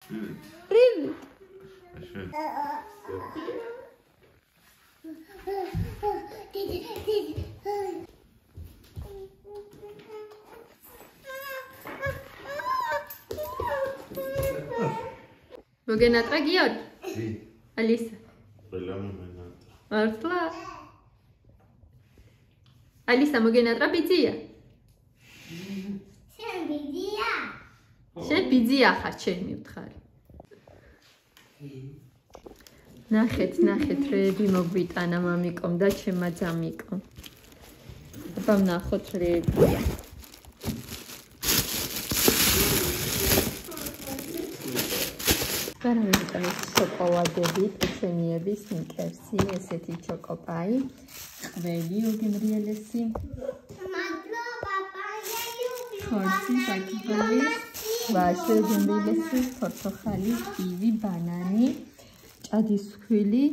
Привет. მოგენატრა გიორ? ალისა. მართლა? ალისა მოგენატრა ბიძია? შენ ბიძია? შენ ბიძია ხარ, ჩემი ვთხარი. ნახეთ, რეები მოგვიტანა მამიკომ და ჩემმა ძამიკომ. აბა ვნახოთ რეებია. Παραμετρές შოკოლადები, პეჩენიები, სნიკერსი, ესეთი ჩოკოპაი, ყველი უგემრიელესი. მადლობა, პაიელი. ხორცი, საკითხები, ვაშე უგემრიელესი, პორტოხალი, კივი, ბანანი, ჭადისქვილი,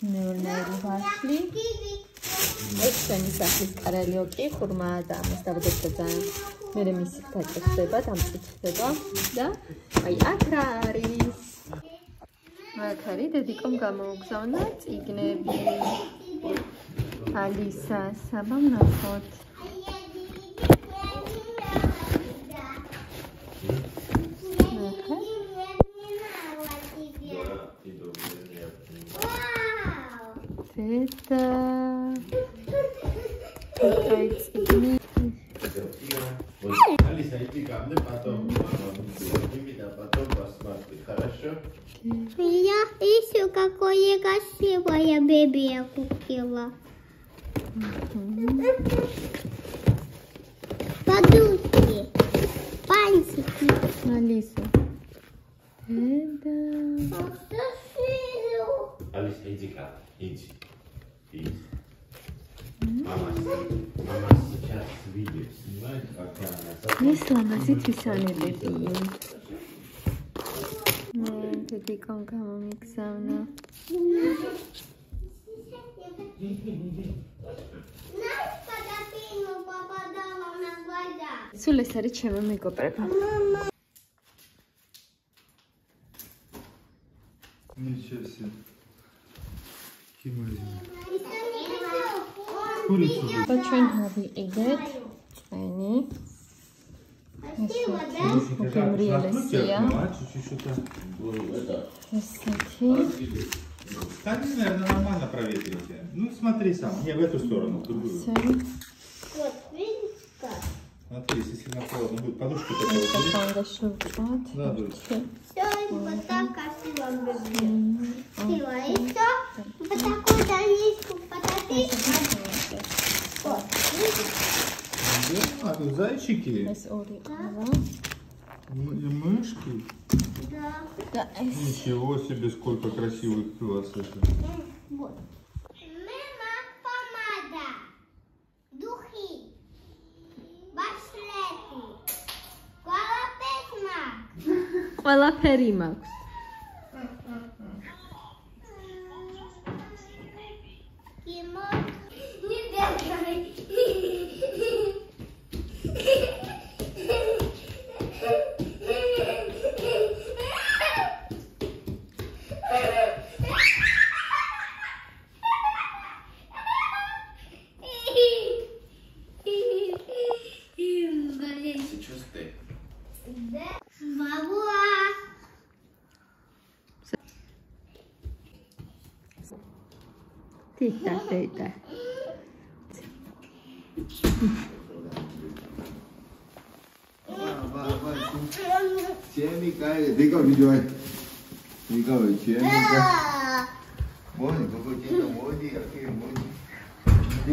ნეონერი ვაშლი. ეს ჩვენი სახლის კარალიოკი, ხურმა და ამას დავდექცე ძალიან. მე მისი დაწესება, დამწუხდება და აი აქ რა არის? აქ არის დედიკომ გამოუგზავნა წიგნები. ალისა, საბა ვნახოთ. დედა. აი წიგნი. Алиса, иди ко мне, потом да потом посмотри, хорошо? Я еще какое красивое бебе я купила. Подушки, пальчики. Алиса. Алиса, иди ко мне, иди. Мама сейчас видео снимает, как она... Не слава, сетвисане беби. Дедиком გამომიგზავნა. სულ ეს არის ჩემი მეგობრება. Ничего себе. და ჩვენ გავიყიდეთ ჩვენი უგემრიელესია. Эсეთი. Кстати, наверное, нормально проветривайте. Ну, смотри сам. Не, в эту сторону, в другую. Вот, видишь как? Смотри, если сильно холодно будет, подушку такой вот. Да, будет. Все, вот так красиво будет. Красиво. И все, вот такую дорожку потопить. Вот, видишь? А тут зайчики. Мышки. Да. Ничего себе, сколько красивых у вас это. Вот. Мама, помада. Духи. Браслеты. ყველაფერი მაქვს. Tita. 재미가 내가 비교해. 네가 왜 재미가? 뭐니 그거 진짜 뭐지? 이게 뭐지? 이게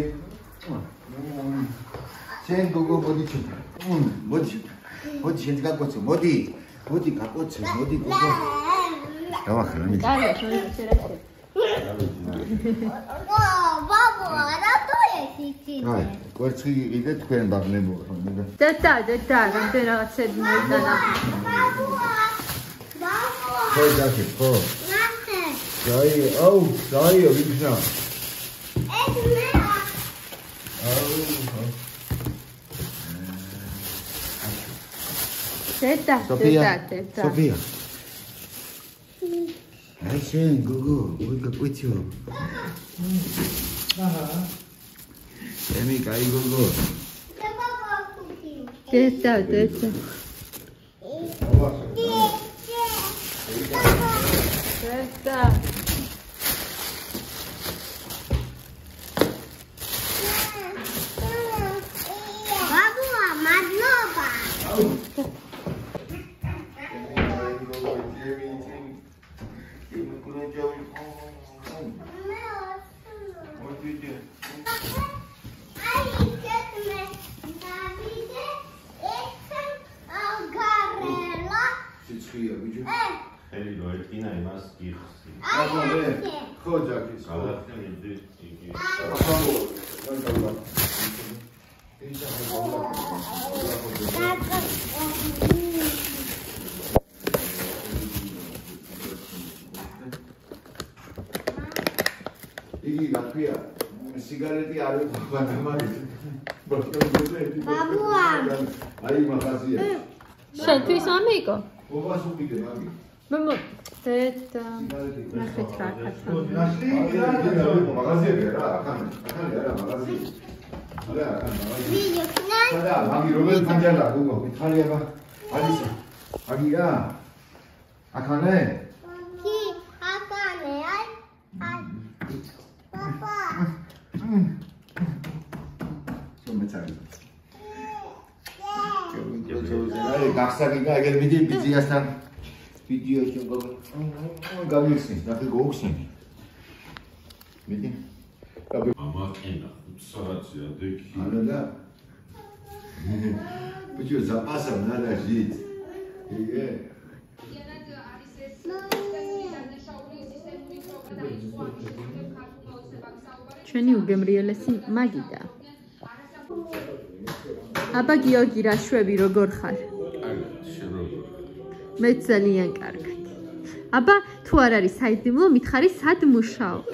쟤 그거 뭐지? 뭐지 현지 갖고 있어? 뭐지 갖고 있어? 뭐지 그거? 나와 그러니. 나야 저기 싫었어. Бабу, она тоже сидит. ай, 그렇지 이게 그냥 나네 뭐. 됐다. 근데 나가서 뭐잖아. 거기 자식 거. 저희 여기 있어. დედა. Sofia. Ai sen, gogo, oi capuccio. Emi kai gogo. დედა. დედა. ბაბუა, მადლობა. იგი გაფია სიგარეტი არ ეყვა მაგის ბაბუა. აი მახაზია შენთვის ამიყო? ობას უკიდე მაგი მამო დედა ნახეთ რა ქაცა მაღაზია რა ახან არა მაღაზია არა ახან მაღაზია ვიდეო ქნა. და მაგი როგორ ფანჯალა გუგო მითხარი აბა ალისა აგია ახანე კი, აკანე, აი. პაპა. შემეცარი აი გახსაგება ეგერ ვიდეოასთან ვიდეო შემოგო გამიხსენ და გოგხსენი მიდი Máquina, observação daqui. Olha Porque já passa nada gente. ჩვენი უგემრიელესი მაგიდა. აბა გიორგი რაშვები როგორ ხარ? მე ძალიან კარგად. აბა თუ არ არის საიდუმლო მითხარი სად მუშაობ?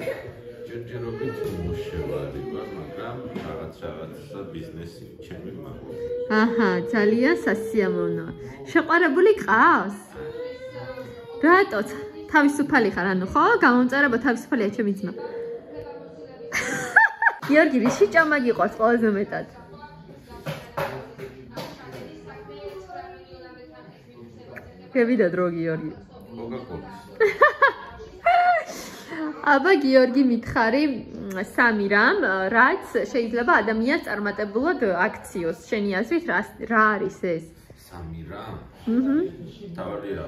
ჯერჯერობით მუშევარი ვარ, მაგრამ რაღაცა ბიზნესი ჩემი მაქვს. აჰა, ძალიან სასიამოვნოა. შეყვარებული ყავს? რატო? თავისუფალი ხარ, ანუ ხო? გამომწერება თავისუფალია ჩემი ძმა. გიორგი, რიში ჭამა გიყვარს ყველაზე მეტად? გევიდა დრო გიორგი. აბა გიორგი მითხარი სამი რამ, რაც შეიძლება ადამიანს წარმატებულად აქციოს. შენი აზრით რა არის ეს? სამი რამ? თავია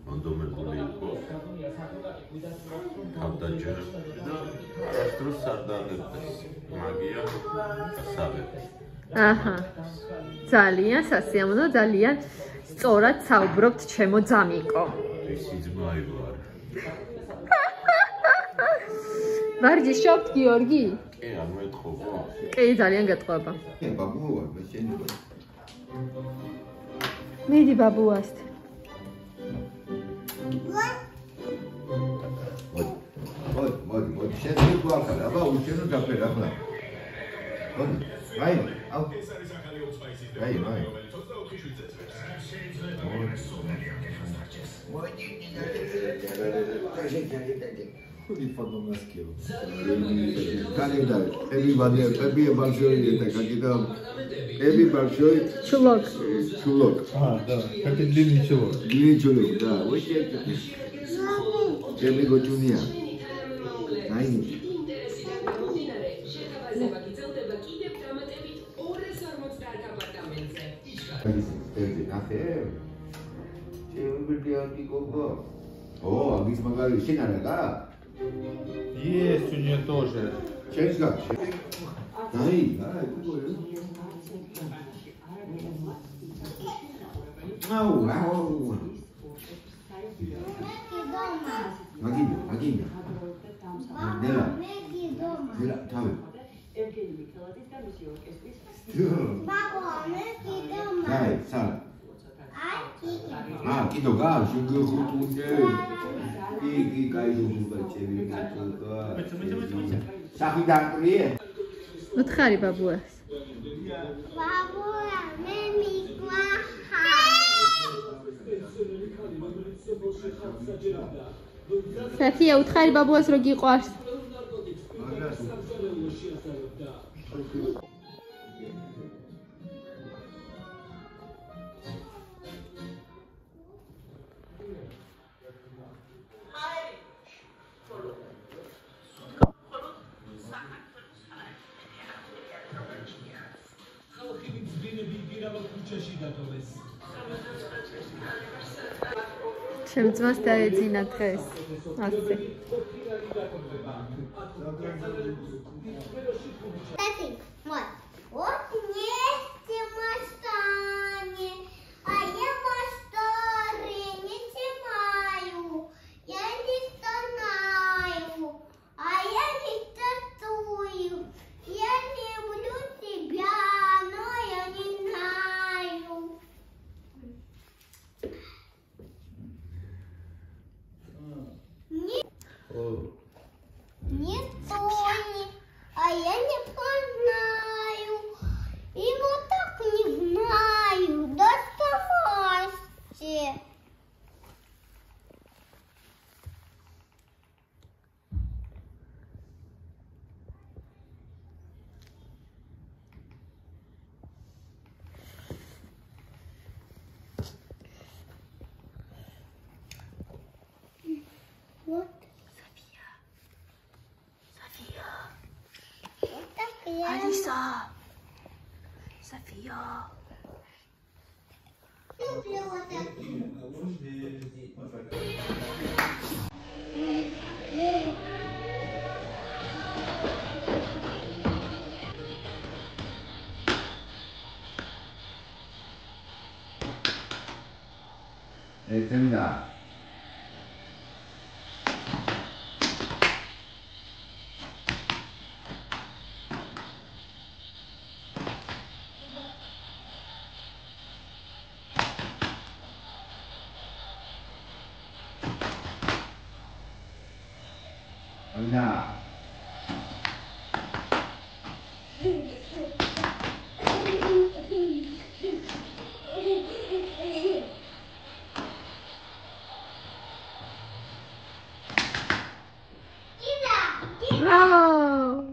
მონდომებული იყოს. თავდაჯერ. არასდროს არ დაგებდეს. მაგია გასავები. აჰა. ძალიან სასიამოვნო, ძალიან სწორად საუბრობთ ჩემო ძამიკო. ისი ძმა ვარ. ვარჯიშობთ გიორგი? კი, არ მეტყობა. კი, ძალიან გეტყვება. ბაბუა, მე შენ. მიდი ბაბუასთან. მოდი, შენ ვიყავ, აბა უშენო დაფერ ახლა. მოდი, აი, აუ. აი. Kudi fadom naskio. Kanida, everybody, every большой это какие-то every большой чулок. Да, как и длинный чулок. Длинный чулок, да. Вот это. Every гочуния. Ай. О, агис магали шинарага. Есть у нее тоже. Чешка. Ай, ау. Магина. Дела. Дела, таве. Бабуа, მეგი дома. Ай, сала. აი, კიდოგა, შუგო ხუთუნდე. იგი გაიგუგა ჩემი კაცო. საიდან ყრიე? უთხარი ბაბუას. ბაბუა, მე მიყვარხარ. საფია უთხარი ბაბუას რო გიყვარს. Შემძმას დაეძინა დღეს. ასე. Тати, вот. Вот вместе мы станем, а я по старой не снимаю. Я не стонаю, а я не татую. Я люблю тебя, но я не знаю. Не Тони, а я не знаю. И вот так не знаю. Доставайся. Вот. Вот так я. Алиса. София. Люблю вот так. 됐습니다. 갑니다. 브라보.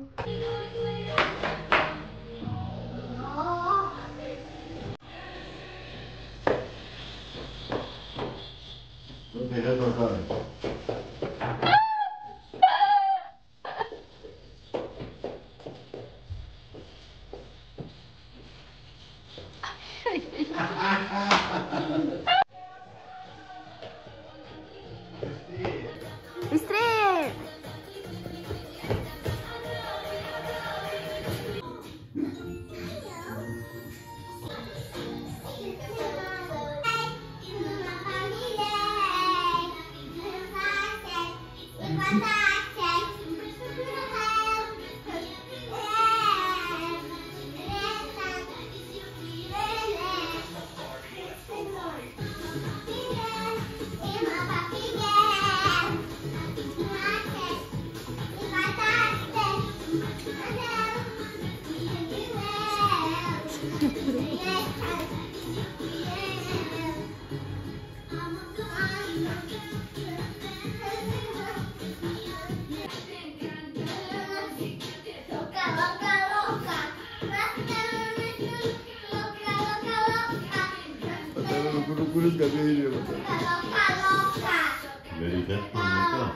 또 내려놓을까? Быстрее. 그런 거 내리려 보자. 내리자. 그러니까.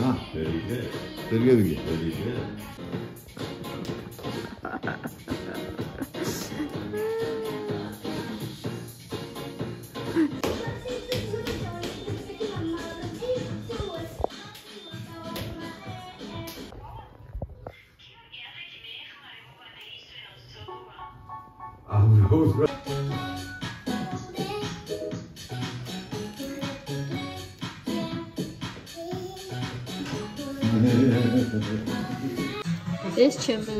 아, 내리게. 내리게. 내리게. 아우, ეს ჩემი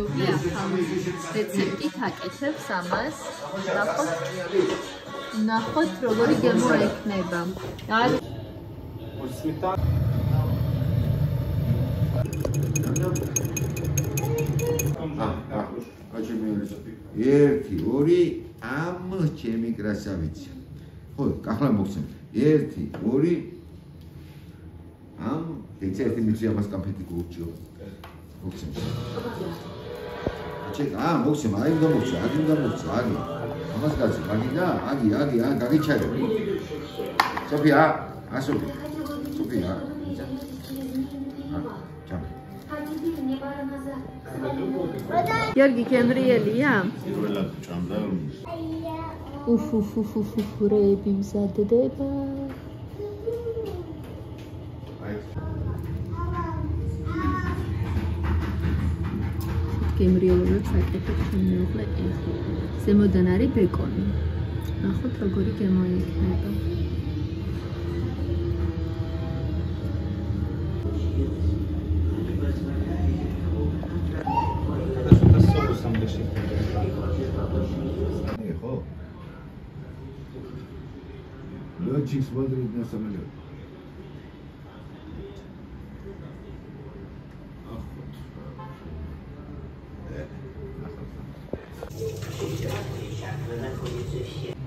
რეცეპტით აკეთებს ამას. ნახოთ როგორი გემო ექნება. ერთი, ორი, ამ ჩემი კრასავიცი. ხო, ახლა მოგცემ. 1 2 ამ ერთ მიჩი ამას კამფეტი გურჩიო. მოგცემ. მოგცემ, აი უნდა მოგცე, აგი უნდა მოგცე, აგი. ამას კაცი, აგი და, აგი, გაგიჩარო. სოფია, ასოფი. სოფია. Giorgi Kendrielია? პირველად ჭამდა რეები მზადდება. გემრიელობებს აკეთებ მეუღლე ეხლა. ზემოდან არის ბეკონი. ნახოთ როგორი გამოიქნება. Летчик смотрит на самолет.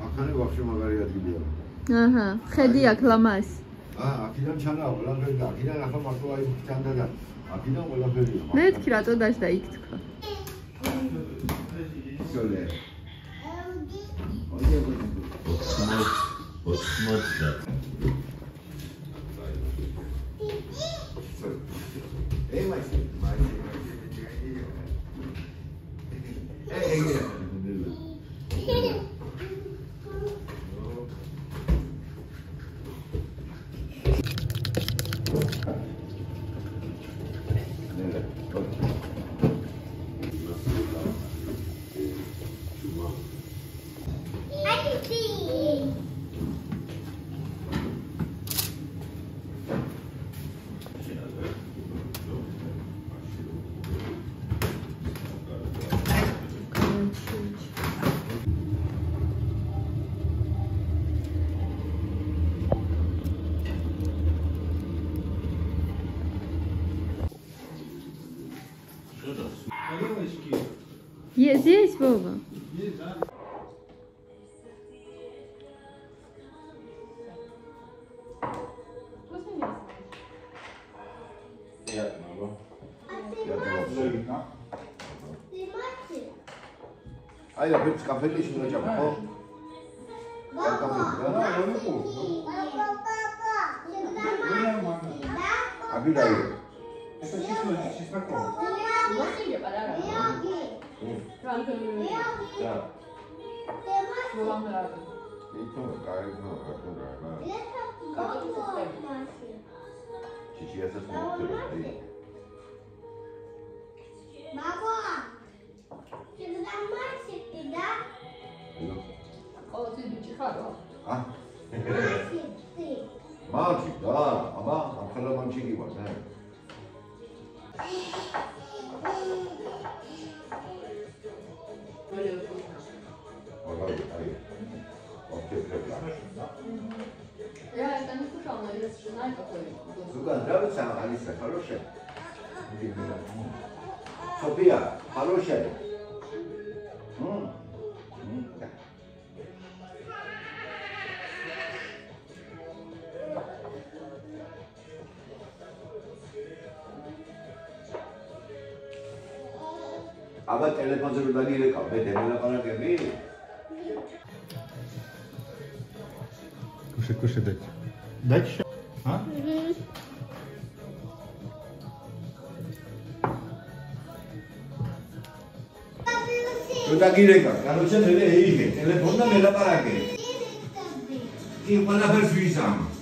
ახალი ვახშე მაგარი ადგილია. აჰა, ხედი აქ ლამას. აქედან ჩანა ყველაფერი და აქედან ახლა მარტო აი ჩანდა და აქედან ყველაფერია. მე ვთქვი რატო დაждდა იქ თქვა. სოლე. Есть, Вова. Ai, la pizza caffè lì si mangia un po'. Abita io. Magi, da, აბა, ახლა მანჩი გიყვარს, ე? Нравится Алиса, хорошая? София, хорошая? აბა ტელეფონზე რომ დაგირეკავ, მე დემელაპარაკები? Кушай, дать. Дать? А? Tu dagirეკავ, короче, მე ეიგე, ტელეფონთან მელაპარაკე. კი, ყველაფერს ვიზამ.